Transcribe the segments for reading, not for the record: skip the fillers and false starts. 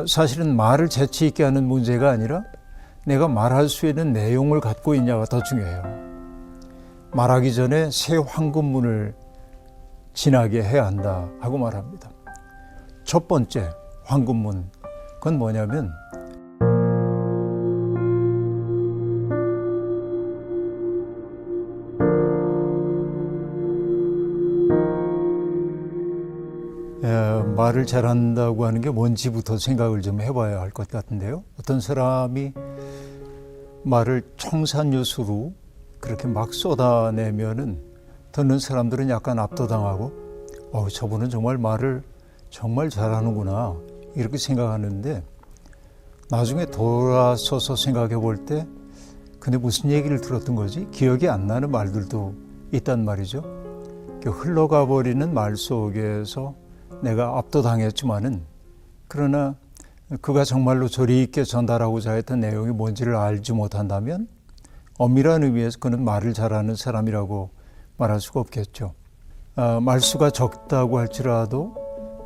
사실은 말을 재치 있게 하는 문제가 아니라 내가 말할 수 있는 내용을 갖고 있냐가 더 중요해요. 말하기 전에 새 황금문을 지나게 해야 한다 하고 말합니다. 첫 번째 황금문, 그건 뭐냐면 말을 잘한다고 하는 게 뭔지부터 생각을 좀 해봐야 할 것 같은데요. 어떤 사람이 말을 청산유수로 그렇게 막 쏟아내면은 듣는 사람들은 약간 압도당하고 저분은 정말 말을 정말 잘하는구나 이렇게 생각하는데, 나중에 돌아서서 생각해 볼 때 근데 무슨 얘기를 들었던 거지? 기억이 안 나는 말들도 있단 말이죠. 흘러가 버리는 말 속에서 내가 압도당했지만은, 그러나 그가 정말로 조리 있게 전달하고자 했던 내용이 뭔지를 알지 못한다면 엄밀한 의미에서 그는 말을 잘하는 사람이라고 말할 수가 없겠죠. 말수가 적다고 할지라도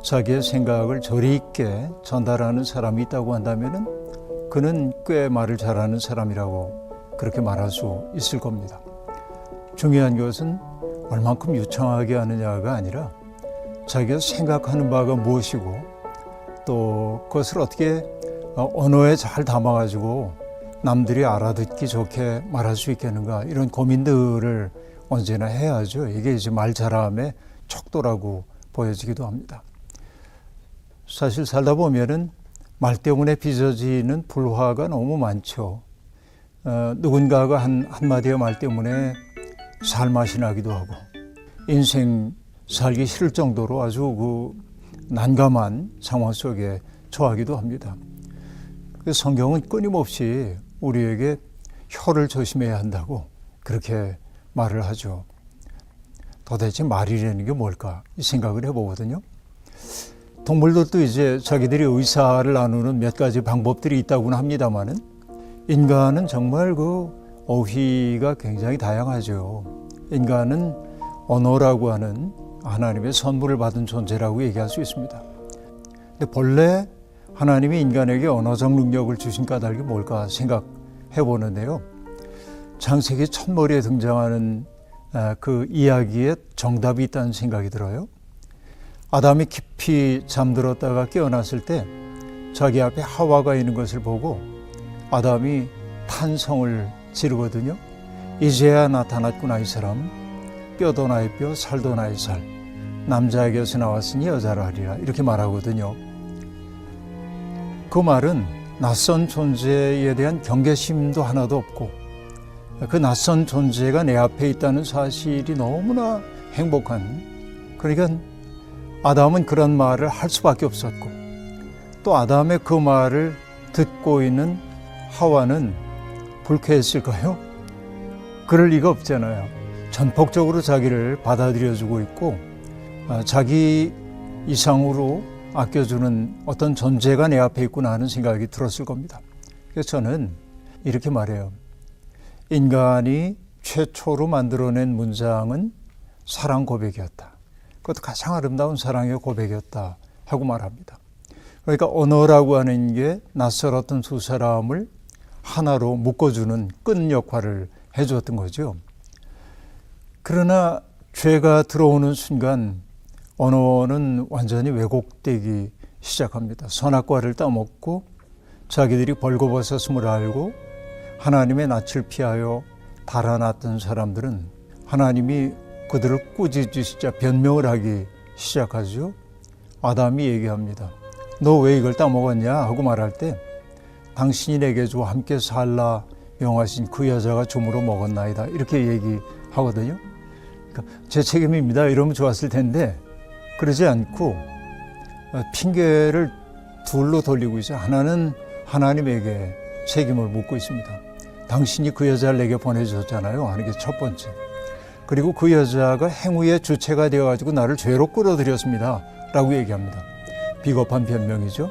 자기의 생각을 조리 있게 전달하는 사람이 있다고 한다면은 그는 꽤 말을 잘하는 사람이라고 그렇게 말할 수 있을 겁니다. 중요한 것은 얼만큼 유창하게 하느냐가 아니라 자기가 생각하는 바가 무엇이고 또 그것을 어떻게 언어에 잘 담아가지고 남들이 알아듣기 좋게 말할 수 있겠는가, 이런 고민들을 언제나 해야죠. 이게 이제 말 잘함의 척도라고 보여지기도 합니다. 사실 살다 보면은 말 때문에 빚어지는 불화가 너무 많죠. 누군가가 한마디의 말 때문에 살맛이 나기도 하고 인생 살기 싫을 정도로 아주 난감한 상황 속에 처하기도 합니다. 성경은 끊임없이 우리에게 혀를 조심해야 한다고 그렇게 말을 하죠. 도대체 말이라는 게 뭘까 이 생각을 해보거든요. 동물들도 이제 자기들이 의사를 나누는 몇 가지 방법들이 있다고는 합니다만은 인간은 정말 어휘가 굉장히 다양하죠. 인간은 언어라고 하는 하나님의 선물을 받은 존재라고 얘기할 수 있습니다. 근데 본래 하나님이 인간에게 언어적 능력을 주신 까닭이 뭘까 생각해 보는데요. 창세기 첫머리에 등장하는 그 이야기에 정답이 있다는 생각이 들어요. 아담이 깊이 잠들었다가 깨어났을 때 자기 앞에 하와가 있는 것을 보고 아담이 탄성을 지르거든요. 이제야 나타났구나 이 사람. 뼈도 나의 뼈, 살도 나의 살. 남자에게서 나왔으니 여자로 하리라 이렇게 말하거든요. 그 말은 낯선 존재에 대한 경계심도 하나도 없고 그 낯선 존재가 내 앞에 있다는 사실이 너무나 행복한, 그러니까 아담은 그런 말을 할 수밖에 없었고 또 아담의 그 말을 듣고 있는 하와는 불쾌했을까요? 그럴 리가 없잖아요. 전폭적으로 자기를 받아들여주고 있고 자기 이상으로 아껴주는 어떤 존재가 내 앞에 있구나 하는 생각이 들었을 겁니다. 그래서 저는 이렇게 말해요. 인간이 최초로 만들어낸 문장은 사랑 고백이었다. 그것도 가장 아름다운 사랑의 고백이었다 하고 말합니다. 그러니까 언어라고 하는 게 낯설었던 두 사람을 하나로 묶어주는 끈 역할을 해줬던 거죠. 그러나 죄가 들어오는 순간 언어는 완전히 왜곡되기 시작합니다. 선악과를 따먹고 자기들이 벌거벗었음을 알고 하나님의 낯을 피하여 달아났던 사람들은 하나님이 그들을 꾸짖으시자 변명을 하기 시작하죠. 아담이 얘기합니다. 너 왜 이걸 따먹었냐 하고 말할 때 당신이 내게 주어 함께 살라 명하신 그 여자가 주므로 먹었나이다 이렇게 얘기하거든요. 그러니까 제 책임입니다 이러면 좋았을 텐데 그러지 않고 핑계를 둘로 돌리고 있어요. 하나는 하나님에게 책임을 묻고 있습니다. 당신이 그 여자를 내게 보내주셨잖아요 하는 게 첫 번째. 그리고 그 여자가 행위의 주체가 되어가지고 나를 죄로 끌어들였습니다 라고 얘기합니다. 비겁한 변명이죠.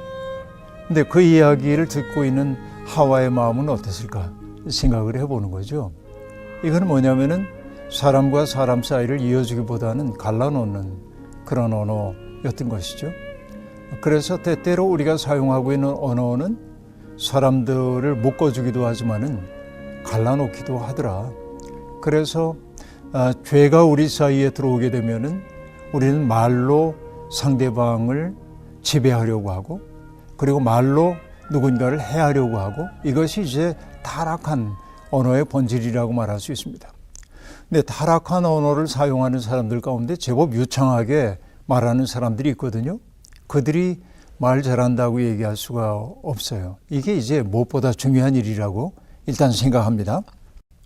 근데 그 이야기를 듣고 있는 하와의 마음은 어땠을까 생각을 해보는 거죠. 이건 뭐냐면은 사람과 사람 사이를 이어주기보다는 갈라놓는 그런 언어였던 것이죠. 그래서 때때로 우리가 사용하고 있는 언어는 사람들을 묶어주기도 하지만은 갈라놓기도 하더라. 그래서 죄가 우리 사이에 들어오게 되면은 우리는 말로 상대방을 지배하려고 하고, 그리고 말로 누군가를 해하려고 하고, 이것이 이제 타락한 언어의 본질이라고 말할 수 있습니다. 근데 타락한 언어를 사용하는 사람들 가운데 제법 유창하게 말하는 사람들이 있거든요. 그들이 말 잘한다고 얘기할 수가 없어요. 이게 이제 무엇보다 중요한 일이라고 일단 생각합니다.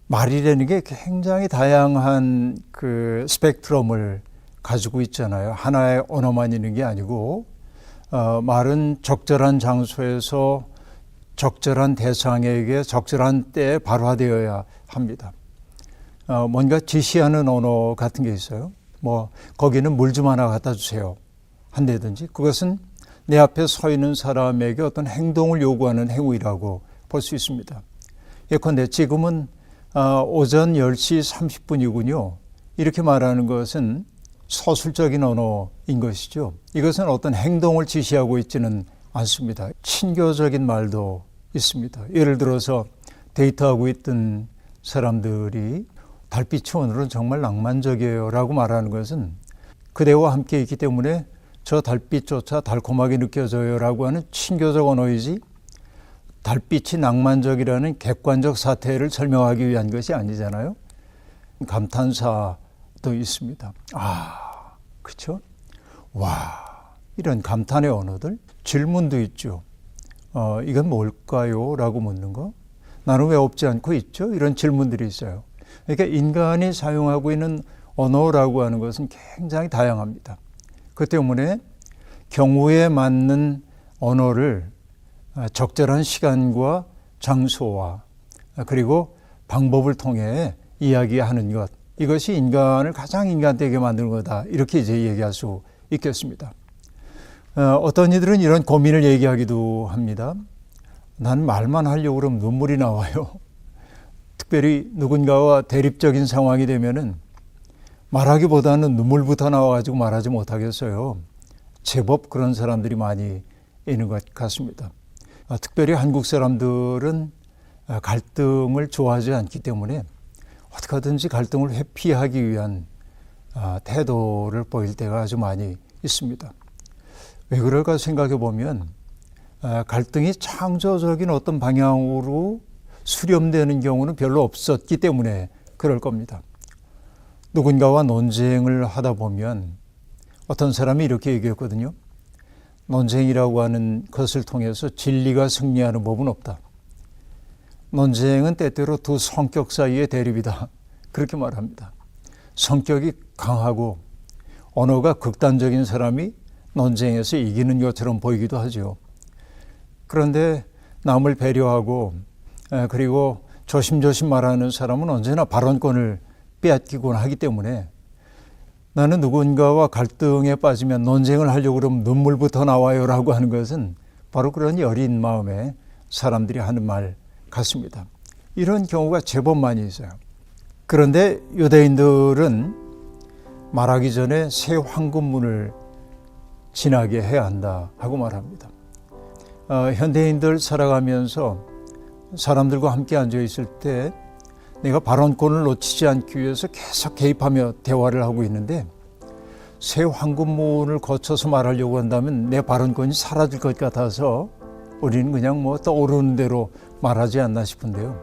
말이라는 게 굉장히 다양한 그 스펙트럼을 가지고 있잖아요. 하나의 언어만 있는 게 아니고, 말은 적절한 장소에서 적절한 대상에게 적절한 때에 발화되어야 합니다. 뭔가 지시하는 언어 같은 게 있어요. 뭐 거기는 물 좀 하나 갖다 주세요 한다든지, 그것은 내 앞에 서 있는 사람에게 어떤 행동을 요구하는 행위라고 볼 수 있습니다. 예컨대 지금은 오전 10시 30분이군요. 이렇게 말하는 것은 서술적인 언어인 것이죠. 이것은 어떤 행동을 지시하고 있지는 않습니다. 친교적인 말도 있습니다. 예를 들어서 데이트하고 있던 사람들이 달빛이 오늘은 정말 낭만적이에요 라고 말하는 것은 그대와 함께 있기 때문에 저 달빛조차 달콤하게 느껴져요 라고 하는 친교적 언어이지, 달빛이 낭만적이라는 객관적 사태를 설명하기 위한 것이 아니잖아요. 감탄사도 있습니다. 그렇죠? 와, 이런 감탄의 언어들. 질문도 있죠. 이건 뭘까요? 라고 묻는 거. 나는 왜 없지 않고 있죠? 이런 질문들이 있어요. 그러니까 인간이 사용하고 있는 언어라고 하는 것은 굉장히 다양합니다. 그 때문에 경우에 맞는 언어를 적절한 시간과 장소와 그리고 방법을 통해 이야기하는 것, 이것이 인간을 가장 인간되게 만드는 거다, 이렇게 이제 얘기할 수 있겠습니다. 어떤 이들은 이런 고민을 얘기하기도 합니다. 난 말만 하려고 그러면 눈물이 나와요. 특별히 누군가와 대립적인 상황이 되면은 말하기보다는 눈물부터 나와가지고 말하지 못하겠어요. 제법 그런 사람들이 많이 있는 것 같습니다. 특별히 한국 사람들은 갈등을 좋아하지 않기 때문에 어떻게든지 갈등을 회피하기 위한 태도를 보일 때가 아주 많이 있습니다. 왜 그럴까 생각해 보면 갈등이 창조적인 어떤 방향으로 수렴되는 경우는 별로 없었기 때문에 그럴 겁니다. 누군가와 논쟁을 하다 보면 어떤 사람이 이렇게 얘기했거든요. 논쟁이라고 하는 것을 통해서 진리가 승리하는 법은 없다. 논쟁은 때때로 두 성격 사이의 대립이다. 그렇게 말합니다. 성격이 강하고 언어가 극단적인 사람이 논쟁에서 이기는 것처럼 보이기도 하죠. 그런데 남을 배려하고 그리고 조심조심 말하는 사람은 언제나 발언권을 빼앗기곤 하기 때문에 나는 누군가와 갈등에 빠지면 논쟁을 하려고 그러면 눈물부터 나와요 라고 하는 것은 바로 그런 여린 마음에 사람들이 하는 말 같습니다. 이런 경우가 제법 많이 있어요. 그런데 유대인들은 말하기 전에 새 황금문을 지나게 해야 한다 하고 말합니다. 현대인들 살아가면서 사람들과 함께 앉아 있을 때 내가 발언권을 놓치지 않기 위해서 계속 개입하며 대화를 하고 있는데 새 황금문을 거쳐서 말하려고 한다면 내 발언권이 사라질 것 같아서 우리는 그냥 뭐 떠오르는 대로 말하지 않나 싶은데요.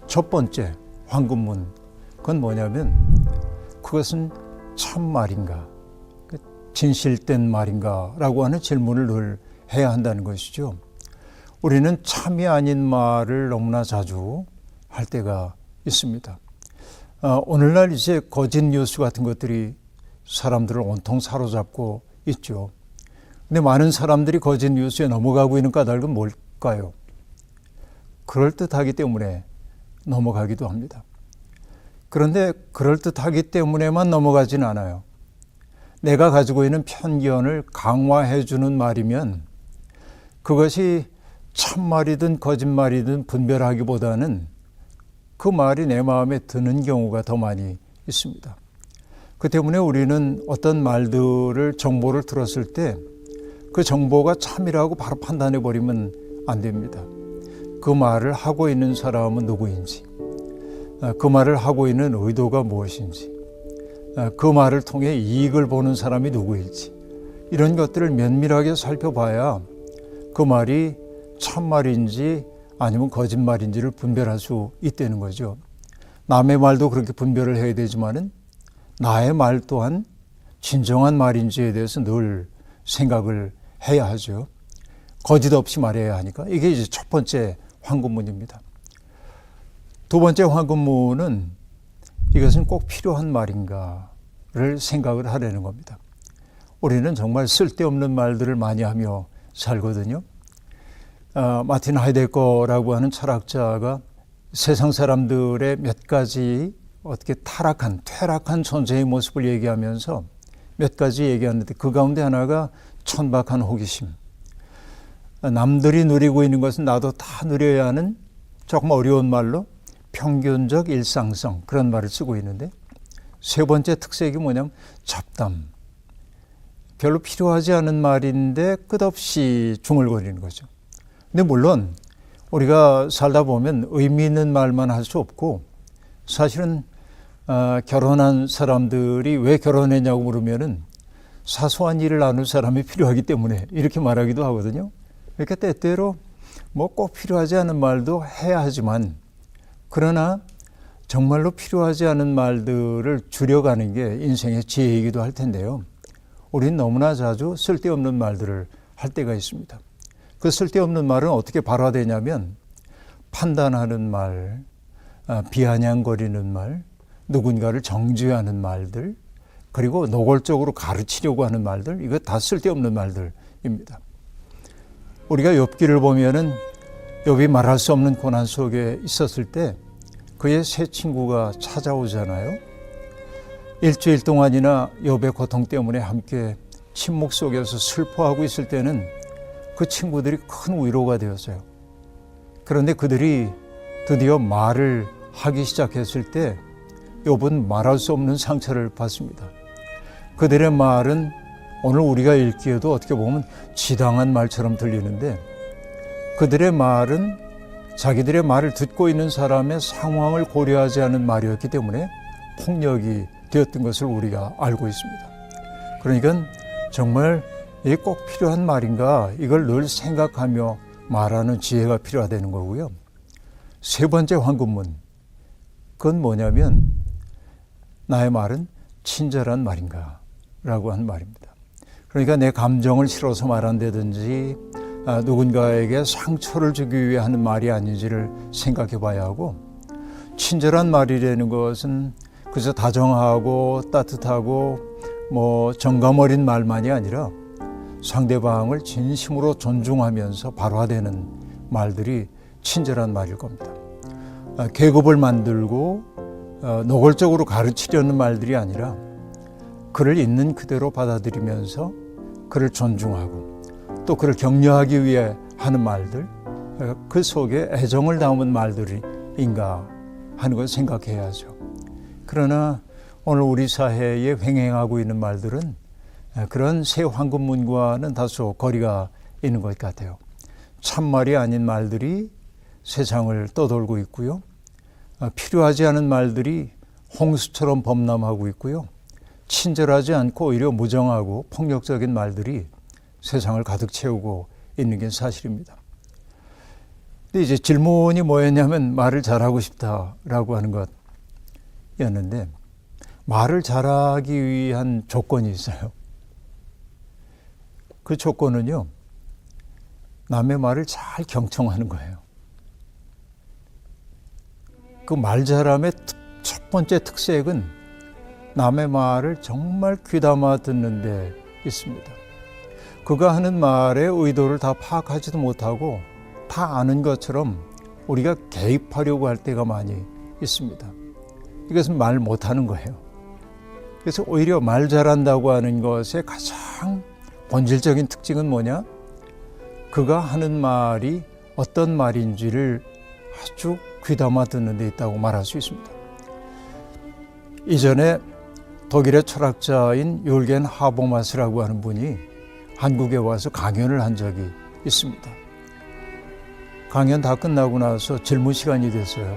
첫 번째 황금문, 그건 뭐냐면 그것은 참말인가, 진실된 말인가 라고 하는 질문을 늘 해야 한다는 것이죠. 우리는 참이 아닌 말을 너무나 자주 할 때가 있습니다. 오늘날 이제 거짓 뉴스 같은 것들이 사람들을 온통 사로잡고 있죠. 근데 많은 사람들이 거짓 뉴스에 넘어가고 있는 까닭은 뭘까요? 그럴듯하기 때문에 넘어가기도 합니다. 그런데 그럴듯하기 때문에만 넘어가진 않아요. 내가 가지고 있는 편견을 강화해 주는 말이면 그것이 참말이든 거짓말이든 분별하기보다는 그 말이 내 마음에 드는 경우가 더 많이 있습니다. 그 때문에 우리는 어떤 말들을, 정보를 들었을 때 그 정보가 참이라고 바로 판단해 버리면 안 됩니다. 그 말을 하고 있는 사람은 누구인지, 그 말을 하고 있는 의도가 무엇인지, 그 말을 통해 이익을 보는 사람이 누구일지, 이런 것들을 면밀하게 살펴봐야 그 말이 참말인지 아니면 거짓말인지를 분별할 수 있다는 거죠. 남의 말도 그렇게 분별을 해야 되지만은 나의 말 또한 진정한 말인지에 대해서 늘 생각을 해야 하죠. 거짓 없이 말해야 하니까. 이게 이제 첫 번째 황금문입니다. 두 번째 황금문은 이것은 꼭 필요한 말인가를 생각을 하려는 겁니다. 우리는 정말 쓸데없는 말들을 많이 하며 살거든요. 마틴 하이데거라고 하는 철학자가 세상 사람들의 몇 가지 어떻게 퇴락한 존재의 모습을 얘기하면서 몇 가지 얘기하는데 그 가운데 하나가 천박한 호기심. 남들이 누리고 있는 것은 나도 다 누려야 하는 조금 어려운 말로 평균적 일상성, 그런 말을 쓰고 있는데, 세 번째 특색이 뭐냐면 잡담. 별로 필요하지 않은 말인데 끝없이 중얼거리는 거죠. 근데 물론 우리가 살다 보면 의미 있는 말만 할 수 없고, 사실은 결혼한 사람들이 왜 결혼했냐고 물으면은 사소한 일을 나눌 사람이 필요하기 때문에 이렇게 말하기도 하거든요. 그러니까 때때로 뭐 꼭 필요하지 않은 말도 해야 하지만, 그러나 정말로 필요하지 않은 말들을 줄여가는 게 인생의 지혜이기도 할 텐데요. 우리는 너무나 자주 쓸데없는 말들을 할 때가 있습니다. 그 쓸데없는 말은 어떻게 발화되냐면 판단하는 말, 비아냥거리는 말, 누군가를 정죄하는 말들, 그리고 노골적으로 가르치려고 하는 말들, 이거 다 쓸데없는 말들입니다. 우리가 욥기를 보면은 욥이 말할 수 없는 고난 속에 있었을 때 그의 세 친구가 찾아오잖아요. 일주일 동안이나 욥의 고통 때문에 함께 침묵 속에서 슬퍼하고 있을 때는 그 친구들이 큰 위로가 되었어요. 그런데 그들이 드디어 말을 하기 시작했을 때 욥은 말할 수 없는 상처를 받습니다. 그들의 말은 오늘 우리가 읽기에도 어떻게 보면 지당한 말처럼 들리는데, 그들의 말은 자기들의 말을 듣고 있는 사람의 상황을 고려하지 않은 말이었기 때문에 폭력이 되었던 것을 우리가 알고 있습니다. 그러니까 정말 이게 꼭 필요한 말인가, 이걸 늘 생각하며 말하는 지혜가 필요하다는 거고요. 세 번째 황금문, 그건 뭐냐면 나의 말은 친절한 말인가 라고 하는 말입니다. 그러니까 내 감정을 실어서 말한다든지 누군가에게 상처를 주기 위해 하는 말이 아닌지를 생각해 봐야 하고, 친절한 말이라는 것은 그저 다정하고 따뜻하고 정감 어린 말만이 아니라 상대방을 진심으로 존중하면서 발화되는 말들이 친절한 말일 겁니다. 계급을 만들고 노골적으로 가르치려는 말들이 아니라 그를 있는 그대로 받아들이면서 그를 존중하고 또 그를 격려하기 위해 하는 말들, 그 속에 애정을 담은 말들인가 하는 것을 생각해야죠. 그러나 오늘 우리 사회에 횡행하고 있는 말들은 그런 새 황금문과는 다소 거리가 있는 것 같아요. 참말이 아닌 말들이 세상을 떠돌고 있고요. 필요하지 않은 말들이 홍수처럼 범람하고 있고요. 친절하지 않고 오히려 무정하고 폭력적인 말들이 세상을 가득 채우고 있는 게 사실입니다. 근데 이제 질문이 뭐였냐면 말을 잘하고 싶다라고 하는 것이었는데, 말을 잘하기 위한 조건이 있어요. 그 조건은요, 남의 말을 잘 경청하는 거예요. 그 말 잘함의 첫 번째 특색은 남의 말을 정말 귀담아 듣는 데 있습니다. 그가 하는 말의 의도를 다 파악하지도 못하고 다 아는 것처럼 우리가 개입하려고 할 때가 많이 있습니다. 이것은 말 못하는 거예요. 그래서 오히려 말 잘한다고 하는 것의 가장 본질적인 특징은 뭐냐? 그가 하는 말이 어떤 말인지를 아주 귀담아 듣는 데 있다고 말할 수 있습니다. 이전에 독일의 철학자인 율겐 하버마스라고 하는 분이 한국에 와서 강연을 한 적이 있습니다. 강연 다 끝나고 나서 질문 시간이 됐어요.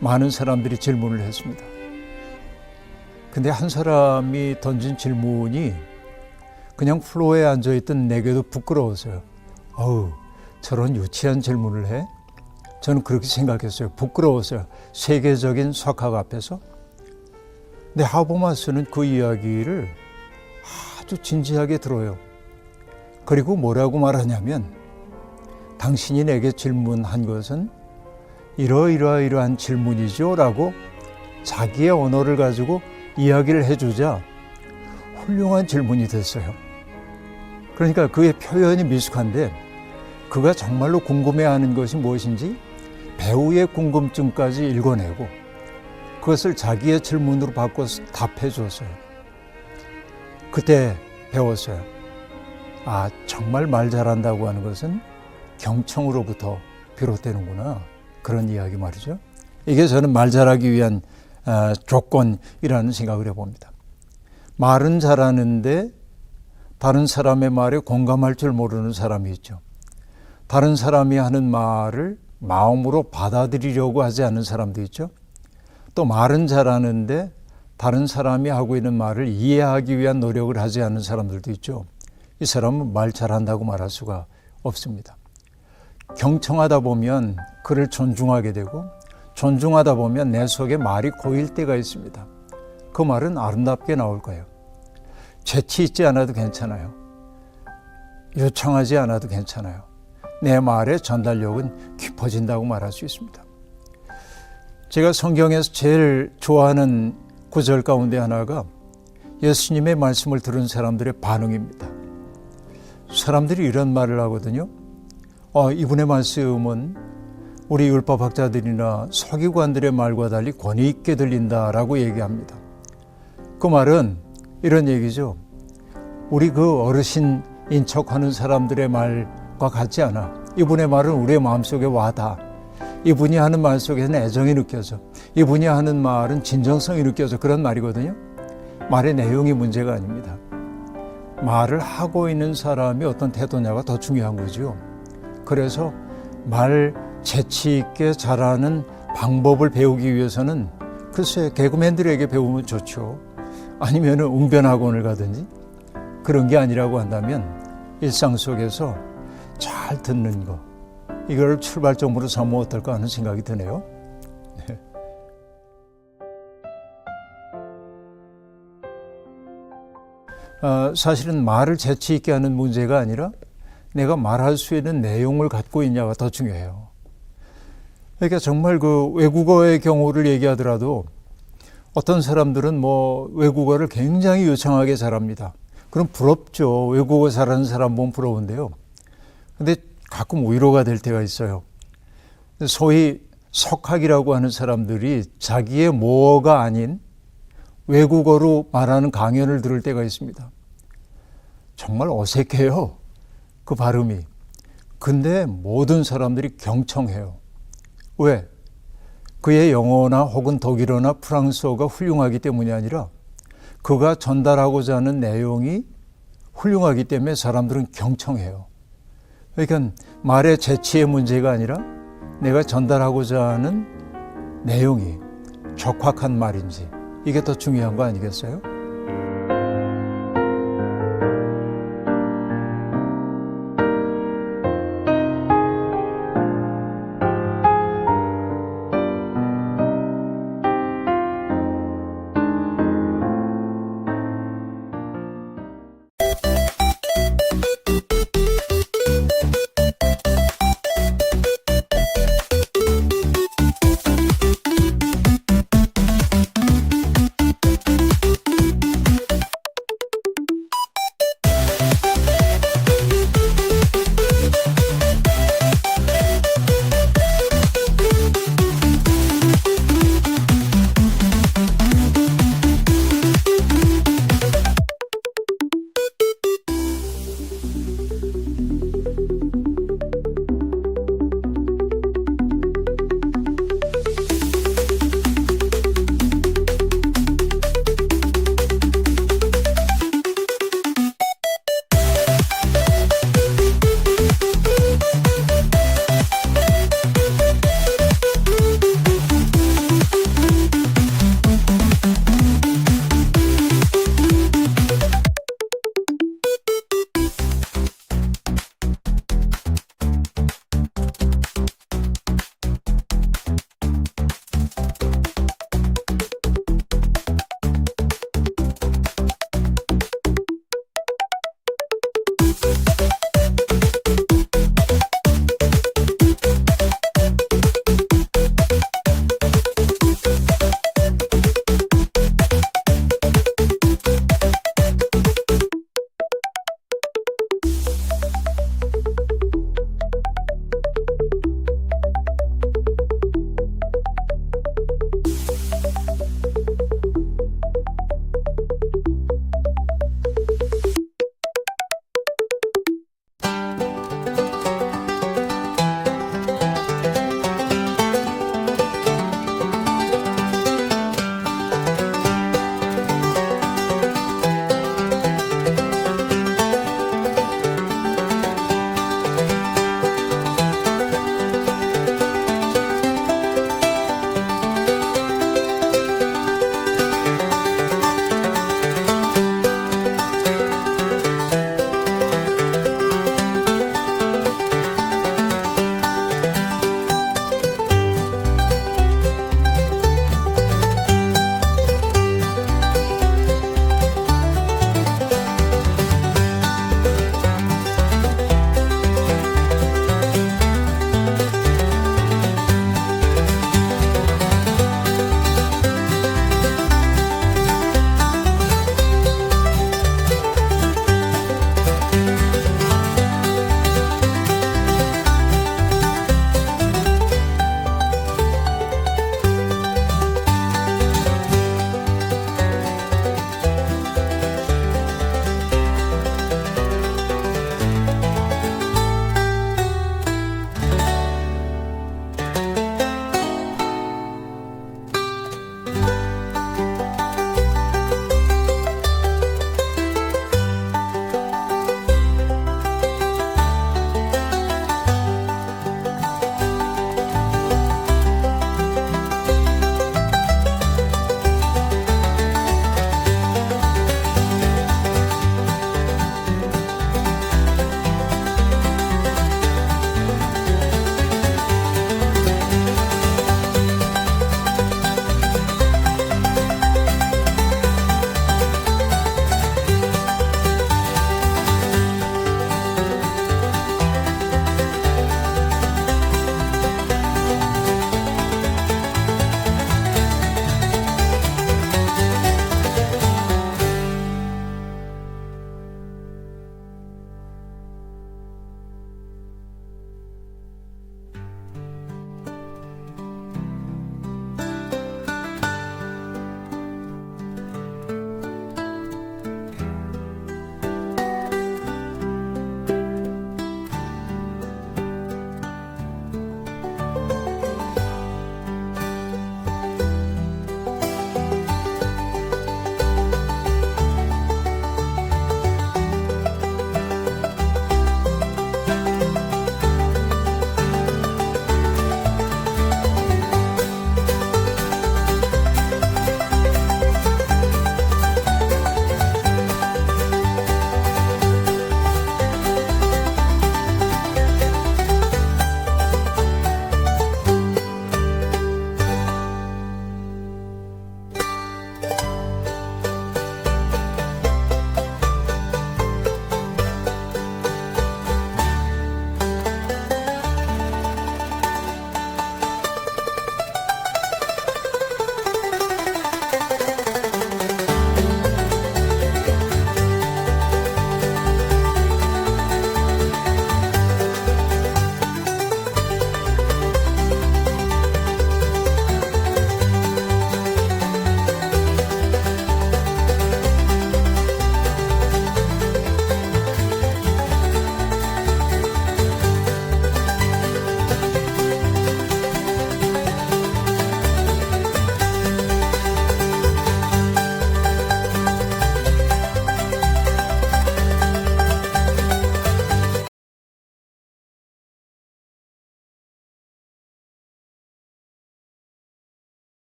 많은 사람들이 질문을 했습니다. 근데 한 사람이 던진 질문이 그냥 플로어에 앉아있던 내게도 부끄러웠어요. 어우, 저런 유치한 질문을 해? 저는 그렇게 생각했어요. 부끄러웠어요. 세계적인 석학 앞에서. 근데 하버마스는 그 이야기를 아주 진지하게 들어요. 그리고 뭐라고 말하냐면, 당신이 내게 질문한 것은 이러이러한 질문이죠 라고 자기의 언어를 가지고 이야기를 해주자 훌륭한 질문이 됐어요. 그러니까 그의 표현이 미숙한데 그가 정말로 궁금해하는 것이 무엇인지 배우의 궁금증까지 읽어내고 그것을 자기의 질문으로 바꿔서 답해 줬어요. 그때 배웠어요. 아, 정말 말 잘한다고 하는 것은 경청으로부터 비롯되는구나. 그런 이야기 말이죠. 이게 저는 말 잘하기 위한 조건이라는 생각을 해봅니다. 말은 잘하는데 다른 사람의 말에 공감할 줄 모르는 사람이 있죠. 다른 사람이 하는 말을 마음으로 받아들이려고 하지 않는 사람도 있죠. 또 말은 잘하는데 다른 사람이 하고 있는 말을 이해하기 위한 노력을 하지 않는 사람들도 있죠. 이 사람은 말 잘한다고 말할 수가 없습니다. 경청하다 보면 그를 존중하게 되고 존중하다 보면 내 속에 말이 고일 때가 있습니다. 그 말은 아름답게 나올 거예요. 재치 있지 않아도 괜찮아요. 유창하지 않아도 괜찮아요. 내 말의 전달력은 깊어진다고 말할 수 있습니다. 제가 성경에서 제일 좋아하는 구절 가운데 하나가 예수님의 말씀을 들은 사람들의 반응입니다. 사람들이 이런 말을 하거든요. 이분의 말씀은 우리 율법학자들이나 서기관들의 말과 달리 권위 있게 들린다라고 얘기합니다. 그 말은 이런 얘기죠. 우리 그 어르신인 척하는 사람들의 말과 같지 않아. 이분의 말은 우리의 마음속에 와닿아. 이분이 하는 말 속에는 애정이 느껴져. 이분이 하는 말은 진정성이 느껴져. 그런 말이거든요. 말의 내용이 문제가 아닙니다. 말을 하고 있는 사람이 어떤 태도냐가 더 중요한 거죠. 그래서 말 재치 있게 잘하는 방법을 배우기 위해서는 글쎄 개그맨들에게 배우면 좋죠. 아니면 웅변학원을 가든지 그런 게 아니라고 한다면 일상 속에서 잘 듣는 거 이걸 출발점으로 삼으면 어떨까 하는 생각이 드네요. 사실은 말을 재치 있게 하는 문제가 아니라 내가 말할 수 있는 내용을 갖고 있냐가 더 중요해요. 그러니까 정말 그 외국어의 경우를 얘기하더라도 어떤 사람들은 외국어를 굉장히 유창하게 잘합니다. 그럼 부럽죠. 외국어 잘하는 사람 보면 부러운데요. 근데 가끔 위로가 될 때가 있어요. 소위 석학이라고 하는 사람들이 자기의 모어가 아닌 외국어로 말하는 강연을 들을 때가 있습니다. 정말 어색해요. 그 발음이. 근데 모든 사람들이 경청해요. 왜? 그의 영어나 혹은 독일어나 프랑스어가 훌륭하기 때문이 아니라 그가 전달하고자 하는 내용이 훌륭하기 때문에 사람들은 경청해요. 그러니까 말의 재치의 문제가 아니라 내가 전달하고자 하는 내용이 적확한 말인지 이게 더 중요한 거 아니겠어요?